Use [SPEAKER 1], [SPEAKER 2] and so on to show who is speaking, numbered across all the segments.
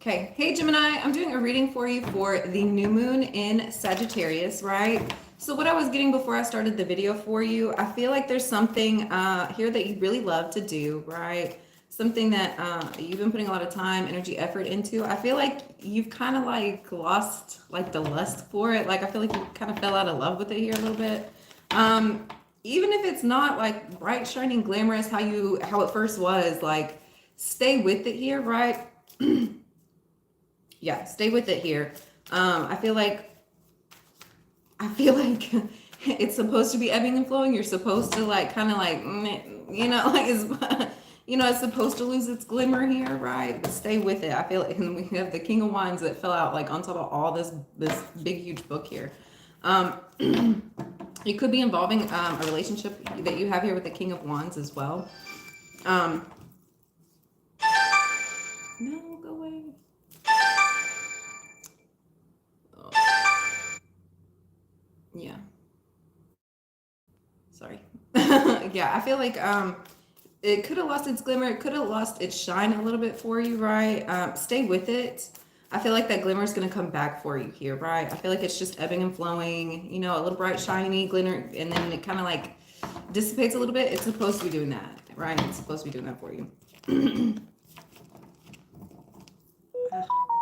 [SPEAKER 1] Okay, hey Gemini, I'm doing a reading for you for the new moon in Sagittarius, right? So what I was getting before I started the video for you, I feel like there's something here that you really love to do, right? Something that you've been putting a lot of time, energy, effort into. I feel like you've kind of like lost like the lust for it. Like I feel like you kind of fell out of love with it here a little bit. Um, Even if it's not like bright, shining, glamorous how it first was, like stay with it here, right? Yeah, stay with it here. I feel like I feel like it's supposed to be ebbing and flowing. You're supposed to like kind of like like it's it's supposed to lose its glimmer here, right? But stay with it. I feel like, and we have the King of Wands that fell out like on top of all this big huge book here. Um, it could be involving a relationship that you have here with the King of Wands as well. Um, no, go away. Oh, yeah. Sorry. Yeah, I feel like it could have lost its glimmer, it could have lost its shine a little bit for you, right? Stay with it. I feel like that glimmer is going to come back for you here, right? I feel like it's just ebbing and flowing, a little bright, shiny glimmer, and then it kind of like dissipates a little bit. It's supposed to be doing that, right? It's supposed to be doing that for you.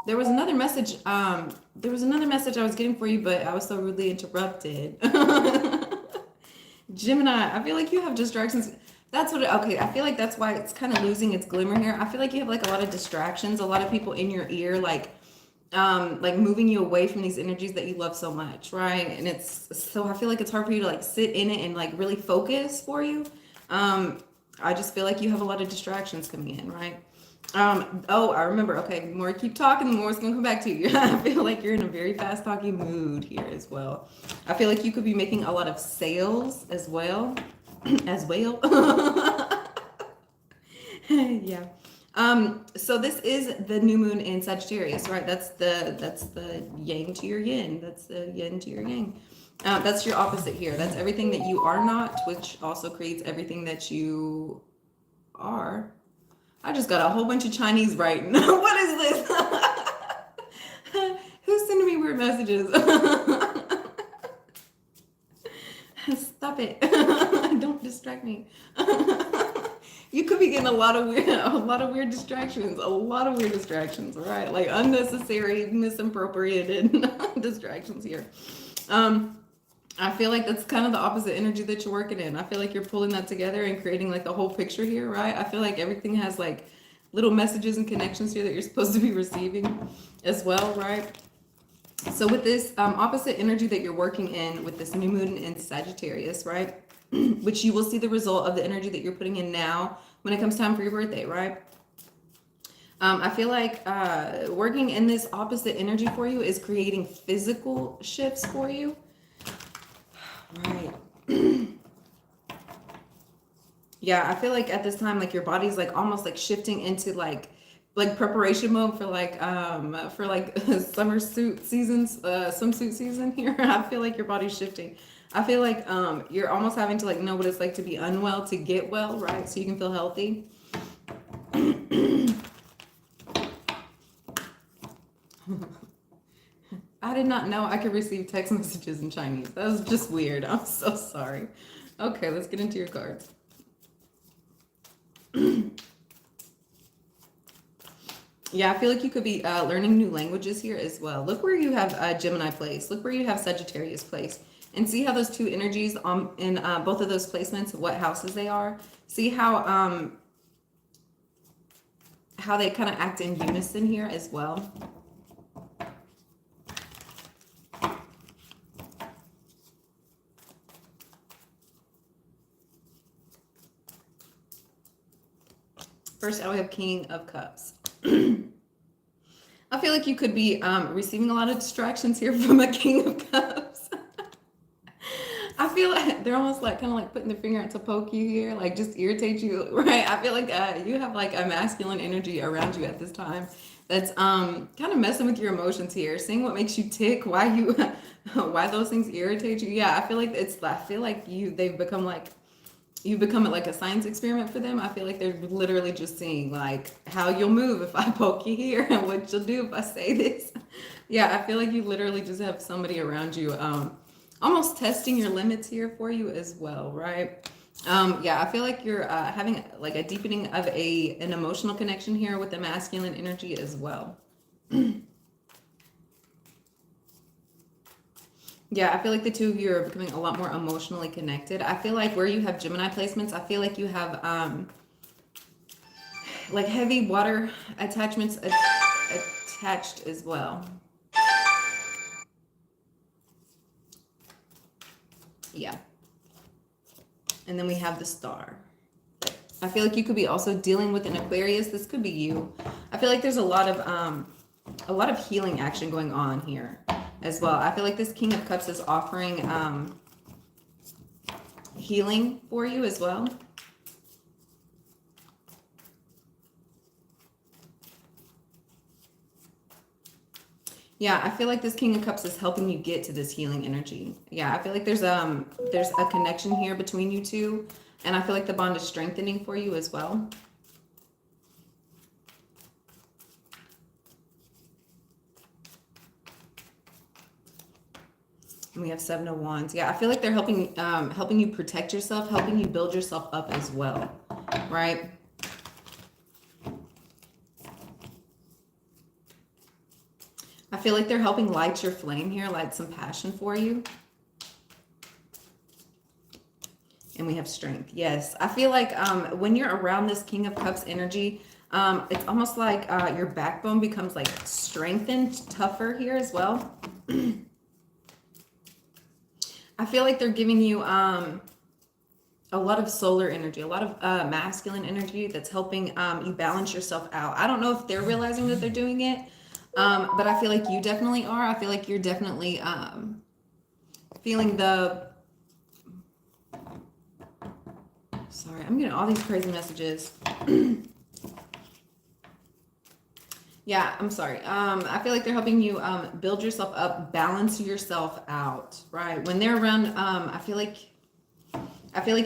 [SPEAKER 1] There was another message. There was another message I was getting for you, but I was so rudely interrupted. Gemini, I feel like you have distractions. Okay, I feel like that's why it's kind of losing its glimmer here. I feel like you have like a lot of distractions, a lot of people in your ear, like moving you away from these energies that you love so much, right? And I feel like it's hard for you to like sit in it and like really focus for you. I just feel like you have a lot of distractions coming in, right? Oh, I remember. Okay, the more I keep talking, the more it's gonna come back to you. I feel like you're in a very fast talking mood here as well. I feel like you could be making a lot of sales as well. As well. Yeah. So this is the new moon in Sagittarius, right? That's the yang to your yin. That's the yin to your yang. That's your opposite here. That's everything that you are not, which also creates everything that you are. I just got a whole bunch of Chinese writing. What is this? Who's sending me weird messages? Stop it. Don't distract me. You could be getting a lot of weird distractions, right? Like unnecessary, misappropriated distractions here. I feel like that's kind of the opposite energy that you're working in. I feel like you're pulling that together and creating like the whole picture here, right? I feel like everything has like little messages and connections here that you're supposed to be receiving as well, right? So with this opposite energy that you're working in with this new moon in Sagittarius, right? Which you will see the result of the energy that you're putting in now when it comes time for your birthday, right? I feel like working in this opposite energy for you is creating physical shifts for you. Right. Yeah, I feel like at this time, like your body's like almost like shifting into like preparation mode for like summer suit seasons, swimsuit season here. I feel like your body's shifting. I feel like you're almost having to like know what it's like to be unwell to get well, right? So you can feel healthy. I did not know I could receive text messages in Chinese. That was just weird. I'm so sorry. Okay, let's get into your cards. Yeah, I feel like you could be learning new languages here as well. Look where you have Gemini placed. Look where you have Sagittarius placed. And see how those two energies in both of those placements, what houses they are. See how they kind of act in unison here as well. First, I have King of Cups. I feel like you could be receiving a lot of distractions here from a King of Cups. I feel like they're almost like kind of like putting their finger out to poke you here, like just irritate you, right? I feel like you have like a masculine energy around you at this time that's kind of messing with your emotions here, seeing what makes you tick, why those things irritate you. Yeah, I feel like they've become like you become like a science experiment for them. I feel like they're literally just seeing like how you'll move if I poke you here and what you'll do if I say this. Yeah, I feel like you literally just have somebody around you, almost testing your limits here for you as well, right? Yeah, I feel like you're having like a deepening of an emotional connection here with the masculine energy as well. Yeah, I feel like the two of you are becoming a lot more emotionally connected. I feel like where you have Gemini placements, I feel like you have like heavy water attachments attached as well. Yeah. And then we have the star. I feel like you could be also dealing with an Aquarius. This could be you. I feel like there's a lot of healing action going on here as well. I feel like this King of Cups is offering healing for you as well. Yeah, I feel like this King of Cups is helping you get to this healing energy. Yeah, I feel like there's a connection here between you two, and I feel like the bond is strengthening for you as well. And we have Seven of Wands. Yeah, I feel like they're helping you protect yourself, helping you build yourself up as well, right? I feel like they're helping light your flame here, light some passion for you. And we have strength. Yes, I feel like when you're around this King of Cups energy, it's almost like your backbone becomes like strengthened, tougher here as well. I feel like they're giving you a lot of solar energy, a lot of masculine energy that's helping you balance yourself out. I don't know if they're realizing that they're doing it, but I feel like you definitely are. I feel like you're definitely feeling the... Sorry, I'm getting all these crazy messages. Yeah, I'm sorry. I feel like they're helping you build yourself up, balance yourself out, right? When they're around, I feel like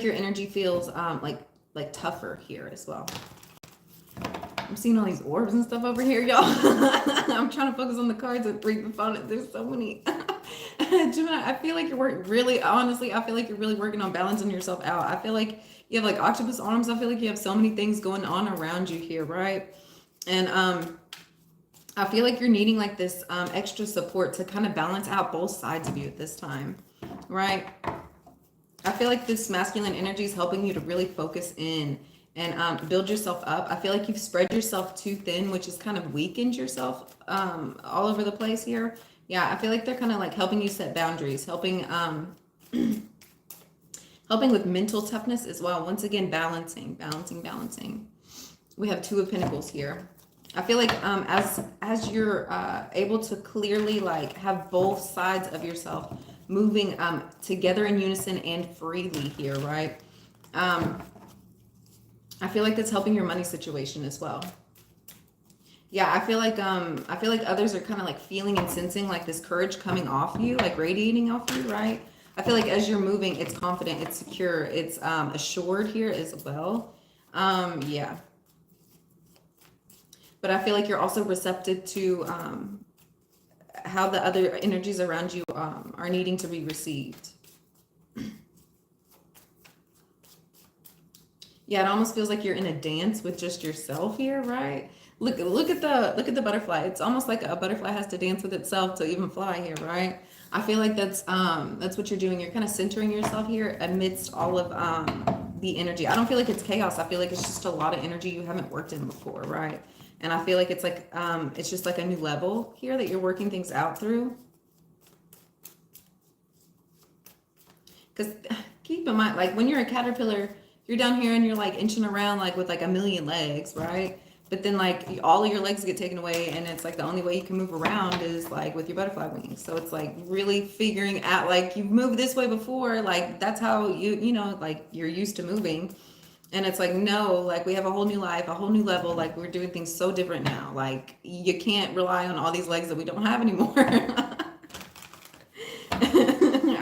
[SPEAKER 1] your energy feels like tougher here as well. I'm seeing all these orbs and stuff over here, y'all. I'm trying to focus on the cards and read the phone. There's so many. Gemini, I feel like you're honestly, I feel like you're really working on balancing yourself out. I feel like you have like octopus arms. I feel like you have so many things going on around you here, right? And I feel like you're needing like this extra support to kind of balance out both sides of you at this time, right? I feel like this masculine energy is helping you to really focus in and build yourself up. I feel like you've spread yourself too thin, which has kind of weakened yourself all over the place here. Yeah, I feel like they're kind of like helping you set boundaries, helping helping with mental toughness as well. Once again, balancing. We have Two of Pentacles here. I feel like as you're able to clearly like have both sides of yourself moving together in unison and freely here, right? I feel like that's helping your money situation as well. Yeah, I feel like others are kind of like feeling and sensing like this courage coming off you, like radiating off you, right? I feel like as you're moving, it's confident, it's secure, it's assured here as well. Yeah. But I feel like you're also receptive to how the other energies around you are needing to be received. Yeah, it almost feels like you're in a dance with just yourself here, right? Look at the butterfly. It's almost like a butterfly has to dance with itself to even fly here, right? I feel like that's what you're doing. You're kind of centering yourself here amidst all of the energy. I don't feel like it's chaos. I feel like it's just a lot of energy you haven't worked in before, right? And I feel like it's like it's just like a new level here that you're working things out through. Because keep in mind, like when you're a caterpillar, you're down here and you're like inching around like with like a million legs, right? But then like all of your legs get taken away and it's like the only way you can move around is like with your butterfly wings. So it's like really figuring out, like you've moved this way before, like that's how you know, like you're used to moving. And it's like, no, like we have a whole new life, a whole new level. Like we're doing things so different now. Like you can't rely on all these legs that we don't have anymore.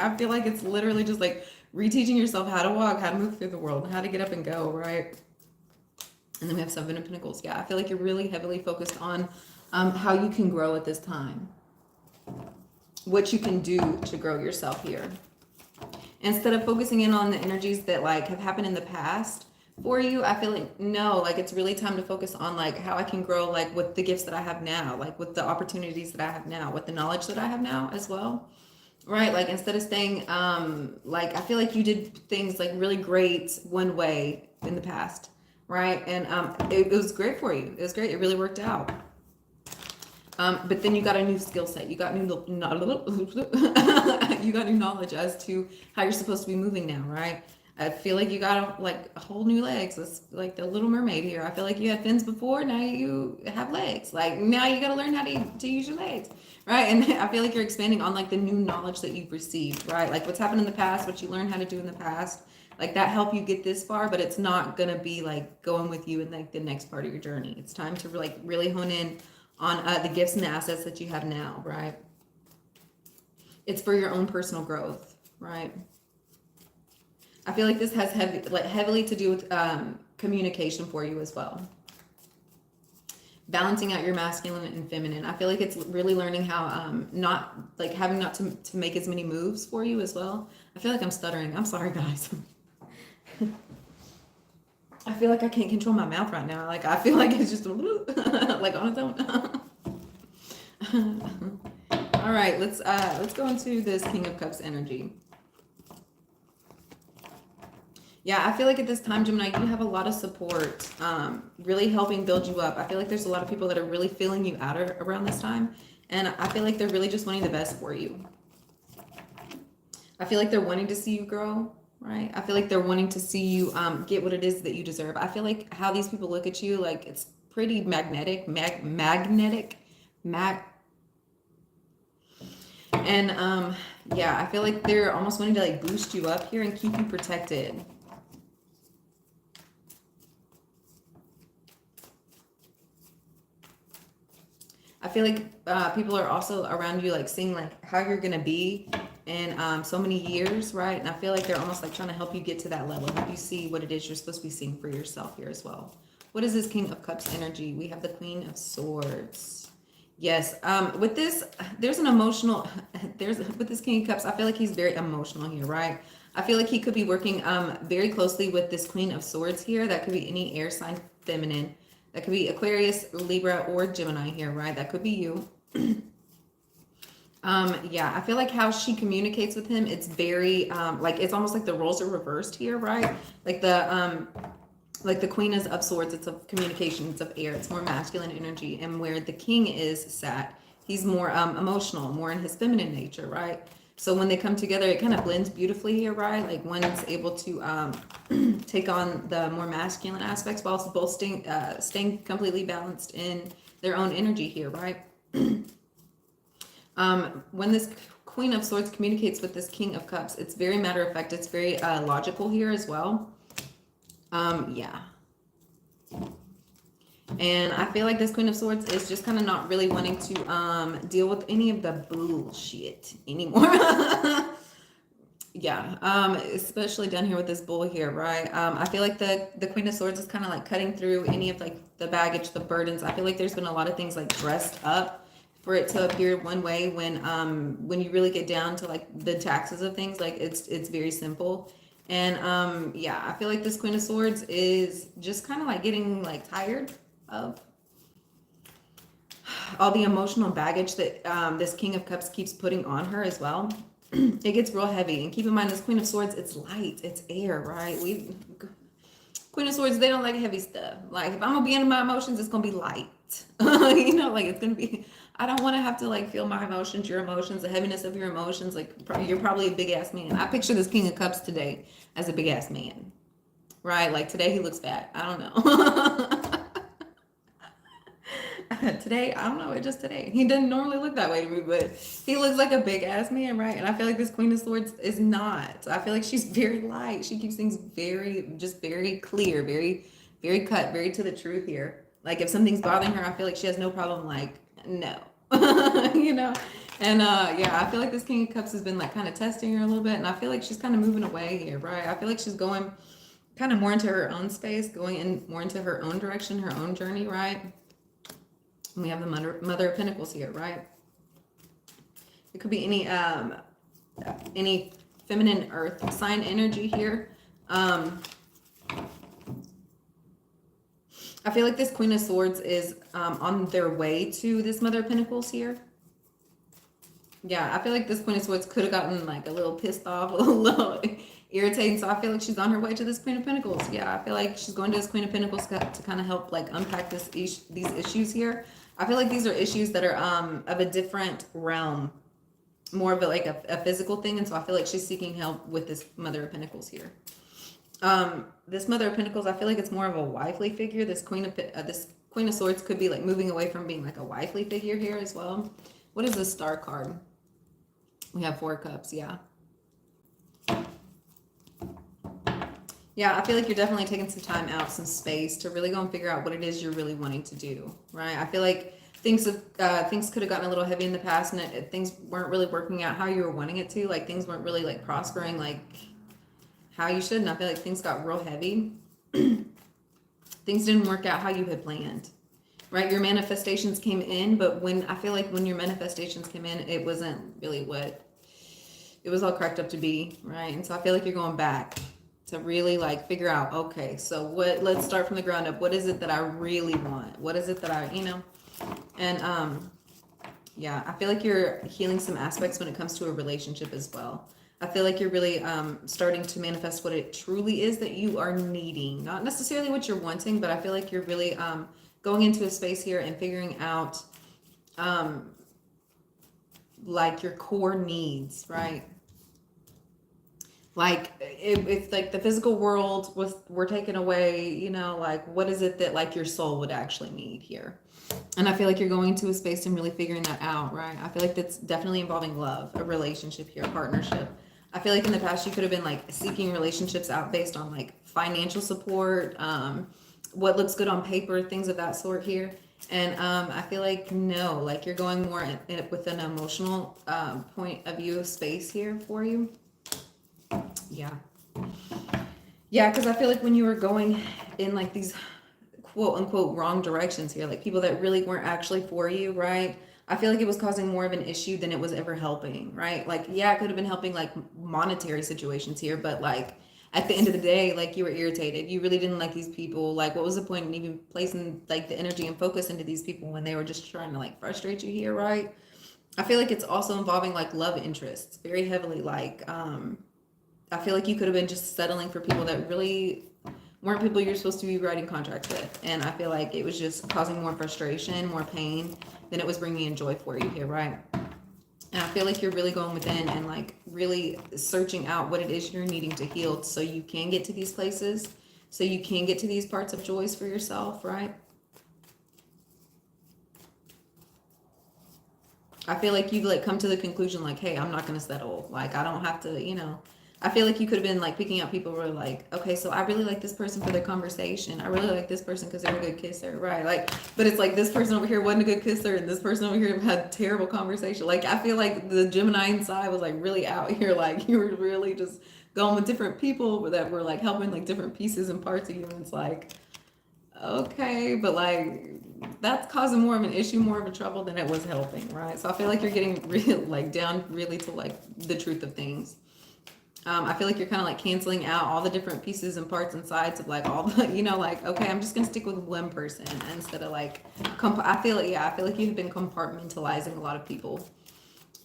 [SPEAKER 1] I feel like it's literally just like reteaching yourself how to walk, how to move through the world, how to get up and go, right? And then we have Seven of Pentacles. Yeah, I feel like you're really heavily focused on how you can grow at this time. What you can do to grow yourself here. Instead of focusing in on the energies that like have happened in the past for you, I feel like, no, like it's really time to focus on like how I can grow, like with the gifts that I have now, like with the opportunities that I have now, with the knowledge that I have now as well. Right? Like instead of staying, like I feel like you did things like really great one way in the past, right? And it was great for you. It was great. It really worked out. But then you got a new skill set. You got new you got new knowledge as to how you're supposed to be moving now, right? I feel like you got like a whole new legs. It's like the Little Mermaid here. I feel like you had fins before. Now you have legs. Like now you got to learn how to use your legs, right? And I feel like you're expanding on like the new knowledge that you've received, right? Like what's happened in the past, what you learned how to do in the past, like that helped you get this far, but it's not gonna be like going with you in like the next part of your journey. It's time to like really hone in on the gifts and the assets that you have now, right? It's for your own personal growth, right? I feel like this has heavily to do with communication for you as well. Balancing out your masculine and feminine. I feel like it's really learning how not to make as many moves for you as well. I feel like I'm stuttering. I'm sorry, guys. I feel like I can't control my mouth right now. Like I feel like it's just like on its own. All right, let's go into this King of Cups energy. Yeah, I feel like at this time, Gemini, you have a lot of support, really helping build you up. I feel like there's a lot of people that are really feeling you out around this time, and I feel like they're really just wanting the best for you. I feel like they're wanting to see you grow, right? I feel like they're wanting to see you get what it is that you deserve. I feel like how these people look at you, like it's pretty magnetic, and yeah, I feel like they're almost wanting to like boost you up here and keep you protected. I feel like people are also around you, like seeing like how you're gonna be in so many years, right? And I feel like they're almost like trying to help you get to that level, help you see what it is you're supposed to be seeing for yourself here as well. What is this King of Cups energy? We have the Queen of Swords. Yes, with this, there's an emotional, with this King of Cups, I feel like he's very emotional here, right? I feel like he could be working very closely with this Queen of Swords here. That could be any air sign feminine. That could be Aquarius, Libra, or Gemini here, right? That could be you. Yeah, I feel like how she communicates with him, it's very, like, it's almost like the roles are reversed here, right? Like the Queen is of Swords, it's of communication, it's of air, it's more masculine energy. And where the King is sat, he's more emotional, more in his feminine nature, right? So when they come together, it kind of blends beautifully here, right? Like one's able to take on the more masculine aspects while also both staying completely balanced in their own energy here, right? When this Queen of Swords communicates with this King of Cups, it's very matter of fact, it's very logical here as well. Yeah. And I feel like this Queen of Swords is just kind of not really wanting to deal with any of the bullshit anymore. Yeah, especially down here with this bull here, right? I feel like the Queen of Swords is kind of like cutting through any of like the baggage, the burdens. I feel like there's been a lot of things like dressed up for it to appear one way when you really get down to like the taxes of things, like it's very simple. And yeah, I feel like this Queen of Swords is just kind of like getting like tired of all the emotional baggage that this King of Cups keeps putting on her as well. It gets real heavy. And keep in mind, this Queen of Swords, it's light, it's air, right? Queen of Swords, they don't like heavy stuff. Like if I'm gonna be into my emotions, it's gonna be light. You know, like it's gonna be, I don't want to have to like feel my emotions, your emotions, the heaviness of your emotions. Like you're probably a big ass man. I picture this King of Cups today as a big ass man, right? Like today he looks fat. I don't know. Today, I don't know, it just today. He doesn't normally look that way to me, but he looks like a big ass man, right? And I feel like this Queen of Swords is not. I feel like she's very light. She keeps things very clear, very cut, very to the truth here. Like if something's bothering her, I feel like she has no problem like, no. You know? And yeah, I feel like this King of Cups has been like kind of testing her a little bit, and I feel like she's kind of moving away here, right? I feel like she's going kind of more into her own space, going in more into her own direction, her own journey, right? And we have the Mother of Pentacles here, right? It could be any feminine earth sign energy here. I feel like this Queen of Swords is on their way to this Mother of Pentacles here. Yeah, I feel like this Queen of Swords could have gotten like a little pissed off, a little irritating. So I feel like she's on her way to this Queen of Pentacles. Yeah, I feel like she's going to this Queen of Pentacles to kind of help like unpack these issues here. I feel like these are issues that are of a different realm, more of a physical thing. And so I feel like she's seeking help with this Mother of Pentacles here. This Mother of Pentacles, I feel like it's more of a wifely figure. This Queen of Swords could be like moving away from being like a wifely figure here as well. What is this Star card? We have 4 cups, yeah. Yeah, I feel like you're definitely taking some time out, some space to really go and figure out what it is you're really wanting to do, right? I feel like things could have gotten a little heavy in the past, and things weren't really working out how you were wanting it to. Like things weren't really like prospering like how you should. And I feel like things got real heavy. Things didn't work out how you had planned, right? Your manifestations came in, but when your manifestations came in, it wasn't really what it was all cracked up to be, right? And so I feel like you're going back to really like figure out, okay, so let's start from the ground up. What is it that I really want? What is it that and yeah, I feel like you're healing some aspects when it comes to a relationship as well. I feel like you're really starting to manifest what it truly is that you are needing, not necessarily what you're wanting, but I feel like you're really going into a space here and figuring out like your core needs, right? Like if like the physical world were taken away, like what is it that like your soul would actually need here? And I feel like you're going to a space and really figuring that out, right? I feel like that's definitely involving love, a relationship here, a partnership. I feel like in the past you could have been like seeking relationships out based on like financial support, what looks good on paper, things of that sort here. And I feel like no, like you're going more with an emotional point of view of space here for you. Yeah. Yeah, because I feel like when you were going in like these quote unquote wrong directions here, like people that really weren't actually for you, right? I feel like it was causing more of an issue than it was ever helping, right? Like, yeah, it could have been helping like monetary situations here, but like at the end of the day, like you were irritated. You really didn't like these people. Like, what was the point in even placing like the energy and focus into these people when they were just trying to like frustrate you here, right? I feel like it's also involving like love interests very heavily. Like, I feel like you could have been just settling for people that really weren't people you're supposed to be writing contracts with. And I feel like it was just causing more frustration, more pain than it was bringing in joy for you here, right? And I feel like you're really going within and like really searching out what it is you're needing to heal so you can get to these places, so you can get to these parts of joys for yourself, right? I feel like you've like come to the conclusion like, hey, I'm not going to settle. Like, I don't have to, I feel like you could have been like picking out people who are like, okay, so I really like this person for their conversation. I really like this person because they're a good kisser, right? Like, but it's like this person over here wasn't a good kisser and this person over here had terrible conversation. Like, I feel like the Gemini inside was like really out here. Like, you were really just going with different people that were like helping like different pieces and parts of you. And it's like, okay, but like that's causing more of an issue, more of a trouble than it was helping, right? So I feel like you're getting really like down really to like the truth of things. I feel like you're kind of like canceling out all the different pieces and parts and sides of like all the, like, okay, I'm just going to stick with one person instead of like, I feel like you've been compartmentalizing a lot of people.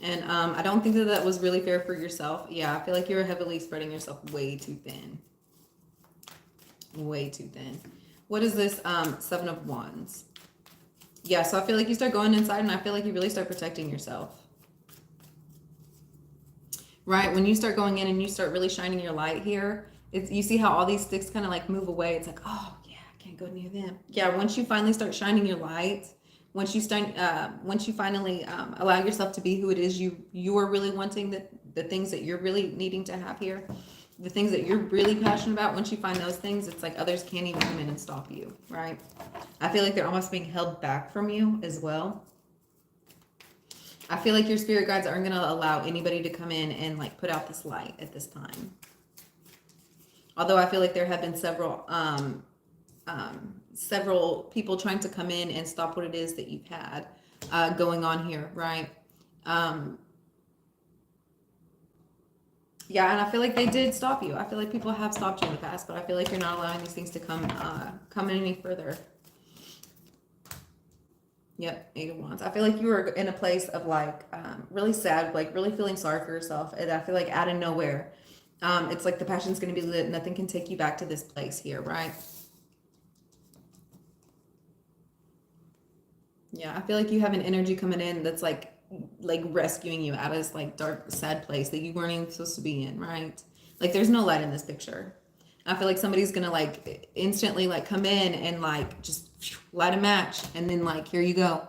[SPEAKER 1] And I don't think that was really fair for yourself. Yeah, I feel like you're heavily spreading yourself way too thin. Way too thin. What is this 7 of Wands? Yeah, so I feel like you start going inside and I feel like you really start protecting yourself. Right, when you start going in and you start really shining your light here, you see how all these sticks kind of like move away. It's like, oh yeah, I can't go near them. Yeah, once you finally start shining your light, once you finally allow yourself to be who it is you are really wanting, the things that you're really needing to have here, the things that you're really passionate about, once you find those things, it's like others can't even come in and stop you, right? I feel like they're almost being held back from you as well. I feel like your spirit guides aren't going to allow anybody to come in and like put out this light at this time. Although I feel like there have been several people trying to come in and stop what it is that you've had going on here, right? Yeah, and I feel like they did stop you. I feel like people have stopped you in the past, but I feel like you're not allowing these things to come in any further. Yep, 8 of Wands. I feel like you were in a place of like really sad, like really feeling sorry for yourself. And I feel like out of nowhere, it's like the passion's going to be lit. Nothing can take you back to this place here, right? Yeah, I feel like you have an energy coming in that's like rescuing you out of this like dark, sad place that you weren't even supposed to be in, right? Like there's no light in this picture. I feel like somebody's gonna like instantly like come in and like just light a match and then like here you go.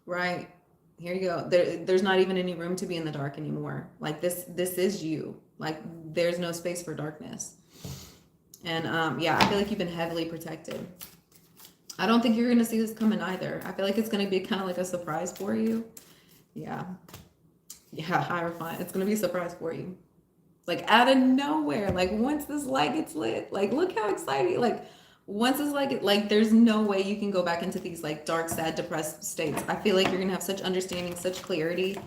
[SPEAKER 1] Right? Here you go. There's not even any room to be in the dark anymore. Like this is you. Like there's no space for darkness. And yeah, I feel like you've been heavily protected. I don't think you're going to see this coming either. I feel like it's going to be kind of like a surprise for you. Yeah. Yeah, Hierophant. It's going to be a surprise for you. Like out of nowhere. Like once this light gets lit, like look how exciting. Like once this light, like there's no way you can go back into these like dark, sad, depressed states. I feel like you're going to have such understanding, such clarity.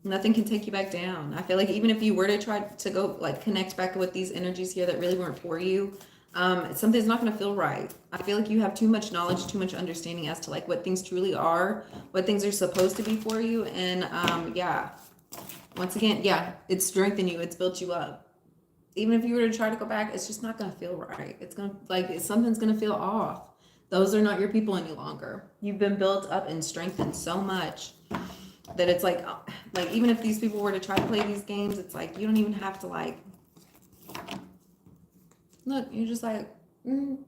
[SPEAKER 1] Nothing can take you back down. I feel like even if you were to try to go like connect back with these energies here that really weren't for you, something's not going to feel right. I feel like you have too much knowledge, too much understanding as to like what things truly are, what things are supposed to be for you. And yeah, once again, yeah, it's strengthened you. It's built you up. Even if you were to try to go back, it's just not going to feel right. It's going to like, something's going to feel off. Those are not your people any longer. You've been built up and strengthened so much that it's like even if these people were to try to play these games, it's like, you don't even have to like, look, you're just like, I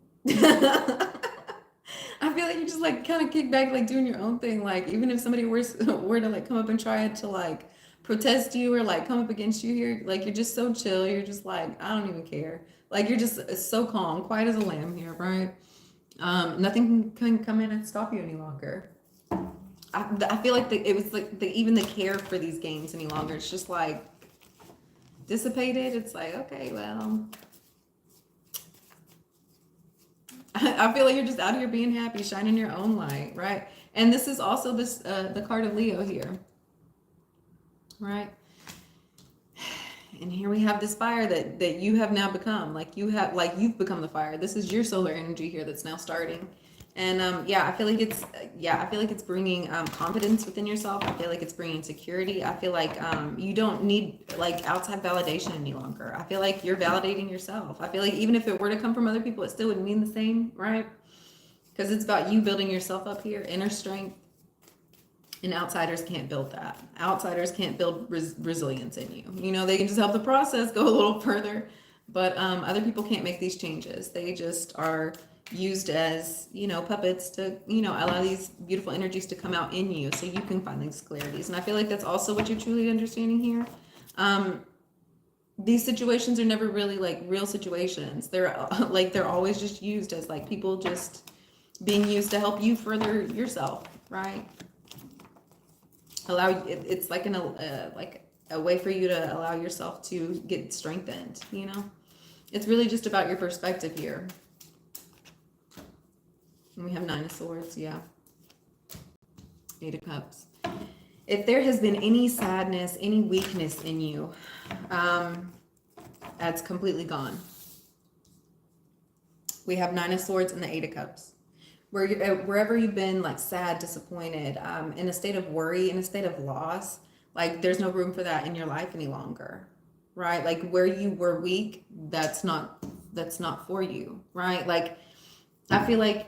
[SPEAKER 1] feel like you just like kind of kick back, like doing your own thing. Like even if somebody were to like come up and try to like protest you or like come up against you here, like you're just so chill. You're just like, I don't even care. Like you're just so calm, quiet as a lamb here, right? Nothing can come in and stop you any longer. I feel like it was like even the care for these games any longer. It's just like dissipated. It's like, okay, well, I feel like you're just out here being happy, shining your own light, right? And this is also the card of Leo here, right? And here we have this fire that you have now become. You've become the fire. This is your solar energy here that's now starting. And yeah, I feel like it's bringing confidence within yourself. I feel like it's bringing security. I feel like you don't need like outside validation any longer. I feel like you're validating yourself. I feel like even if it were to come from other people, it still would mean the same, right? Because it's about you building yourself up here, inner strength. And outsiders can't build that. Outsiders can't build resilience in you. You know, they can just help the process go a little further, but other people can't make these changes. They just are used as, you know, puppets to, you know, allow these beautiful energies to come out in you so you can find these clarities. And I feel like that's also what you're truly understanding here. These situations are never really like real situations. They're always just used as like people just being used to help you further yourself, right? It's like a way for you to allow yourself to get strengthened, you know? It's really just about your perspective here. And we have 9 of Swords, yeah. 8 of Cups. If there has been any sadness, any weakness in you, that's completely gone. We have 9 of Swords and the 8 of Cups. Wherever you've been like sad, disappointed, in a state of worry, in a state of loss, like there's no room for that in your life any longer, right? Like where you were weak, that's not for you, right? Like I feel like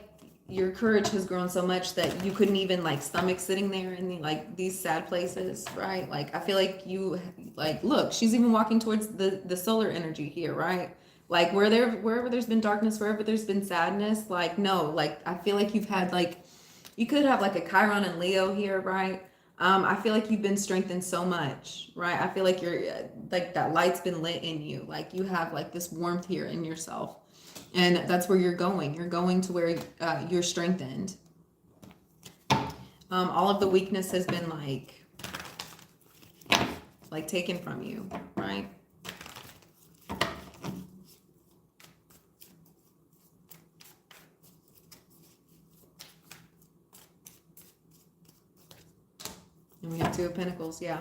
[SPEAKER 1] your courage has grown so much that you couldn't even like stomach sitting there in these sad places, right? Like I feel like you like, look, she's even walking towards the solar energy here, right? Like wherever there's been darkness, wherever there's been sadness, like no, like I feel like you've had like, you could have like a Chiron and Leo here, right? I feel like you've been strengthened so much, right? I feel like you're like that light's been lit in you. Like you have like this warmth here in yourself. And that's where you're going. You're going to where you're strengthened. All of the weakness has been like taken from you, right? And we have Two of Pentacles, yeah.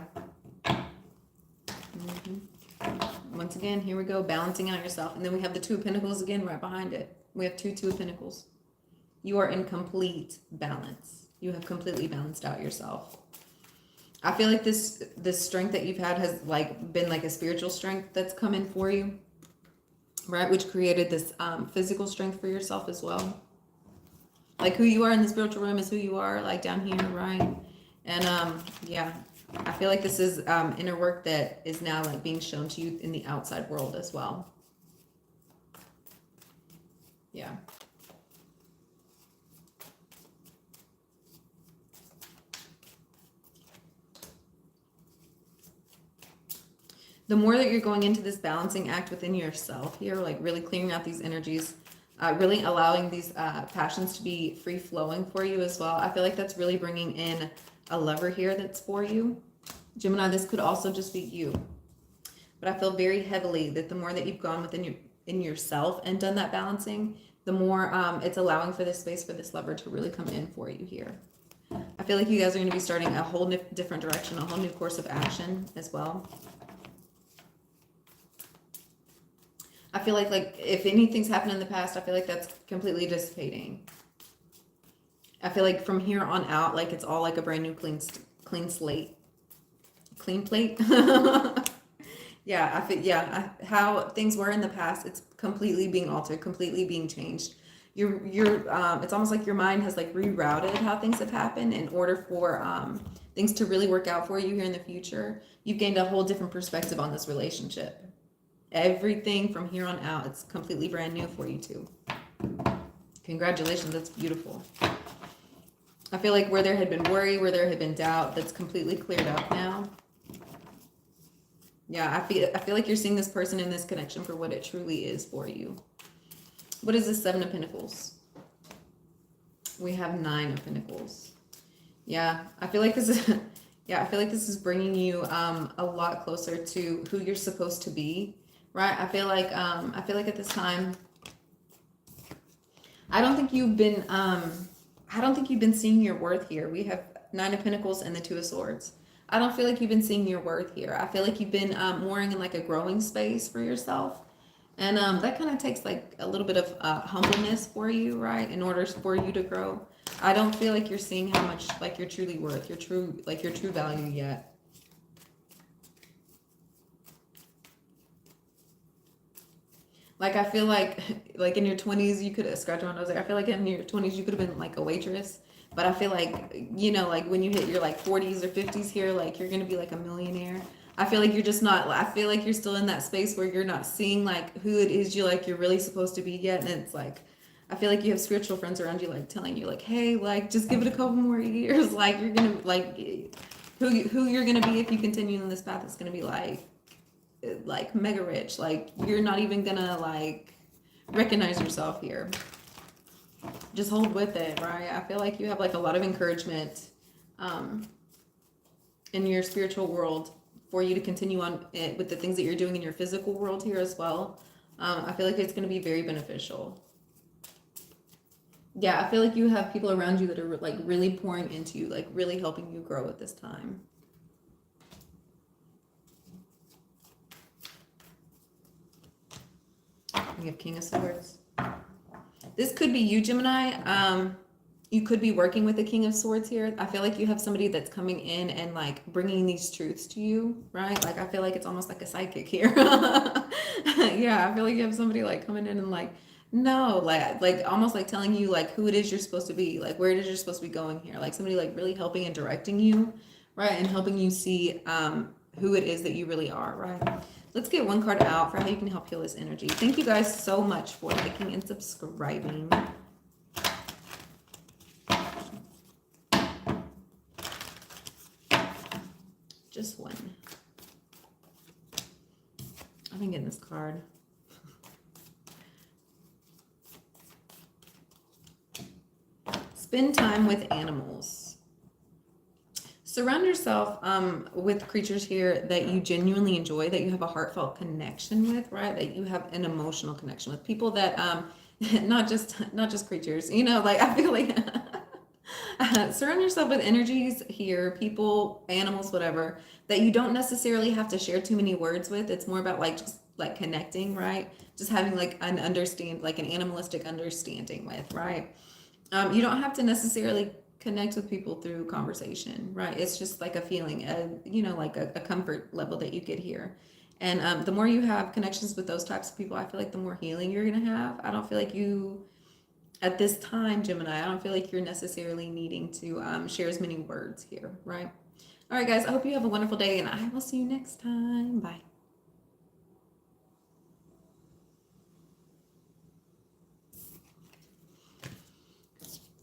[SPEAKER 1] Once again, here we go, balancing out yourself. And then we have the Two of Pentacles again right behind it. We have Two of Pentacles. You are in complete balance. You have completely balanced out yourself. I feel like this strength that you've had has like been like a spiritual strength that's come in for you, right? Which created this physical strength for yourself as well. Like who you are in the spiritual realm is who you are, like down here, right? And yeah, I feel like this is inner work that is now like being shown to you in the outside world as well. Yeah. The more that you're going into this balancing act within yourself here, like really clearing out these energies, really allowing these passions to be free flowing for you as well. I feel like that's really bringing in a lover here that's for you. Gemini, this could also just be you. But I feel very heavily that the more that you've gone within yourself and done that balancing, the more it's allowing for this space for this lover to really come in for you here. I feel like you guys are going to be starting a whole different direction, a whole new course of action as well. I feel like if anything's happened in the past, I feel like that's completely dissipating. I feel like from here on out, like it's all like a brand new clean slate. Clean plate. Yeah, how things were in the past, it's completely being altered, completely being changed. It's almost like your mind has like rerouted how things have happened in order for things to really work out for you here in the future. You've gained a whole different perspective on this relationship. Everything from here on out, it's completely brand new for you too. Congratulations, that's beautiful. I feel like where there had been worry, where there had been doubt, that's completely cleared up now. Yeah, I feel like you're seeing this person in this connection for what it truly is for you. What is this Seven of Pentacles? We have Nine of Pentacles. Yeah, I feel like this is yeah, I feel like this is bringing you a lot closer to who you're supposed to be. Right, I feel like at this time, I don't think you've been seeing your worth here. We have Nine of Pentacles and the Two of Swords. I don't feel like you've been seeing your worth here. I feel like you've been more in like a growing space for yourself, and that kind of takes like a little bit of humbleness for you, right? In order for you to grow, I don't feel like you're seeing how much like you're truly worth, your true value yet. Like, I feel like in your 20s, you could scratch my nose. Like, I feel like in your 20s, you could have been like a waitress. But I feel like, you know, like when you hit your like 40s or 50s here, like you're going to be like a millionaire. I feel like you're just not, I feel like you're still in that space where you're not seeing like who it is you're really supposed to be yet. And it's like, I feel like you have spiritual friends around you, like telling you like, hey, like just give it a couple more years. Like you're going to like who you're going to be if you continue on this path is going to be like mega rich. Like you're not even gonna like recognize yourself here. Just hold with it, right? I feel like you have like a lot of encouragement in your spiritual world for you to continue on it with the things that you're doing in your physical world here as well. I feel like it's going to be very beneficial. Yeah, I feel like you have people around you that are like really pouring into you, like really helping you grow at this time. We have King of Swords. This could be you, Gemini. You could be working with the King of Swords here. I feel like you have somebody that's coming in and like bringing these truths to you, right? Like I feel like it's almost like a sidekick here. Yeah, I feel like you have somebody like coming in and like, no, like almost like telling you like who it is you're supposed to be, like where it is you're supposed to be going here. Like somebody like really helping and directing you, right? And helping you see who it is that you really are, right? Let's get one card out for how you can help heal this energy. Thank you guys so much for liking and subscribing. Just one. I've been getting this card. Spend time with animals. Surround yourself with creatures here that you genuinely enjoy, that you have a heartfelt connection with, right? That you have an emotional connection with. People that not just creatures, like I feel like surround yourself with energies here, people, animals, whatever, that you don't necessarily have to share too many words with. It's more about like just like connecting, right? Just having like like an animalistic understanding with, right? You don't have to necessarily connect with people through conversation, right? It's just like a feeling, like a comfort level that you get here. And the more you have connections with those types of people, I feel like the more healing you're going to have. I don't feel like at this time, Gemini, I don't feel like you're necessarily needing to share as many words here, right? All right, guys, I hope you have a wonderful day, and I will see you next time. Bye.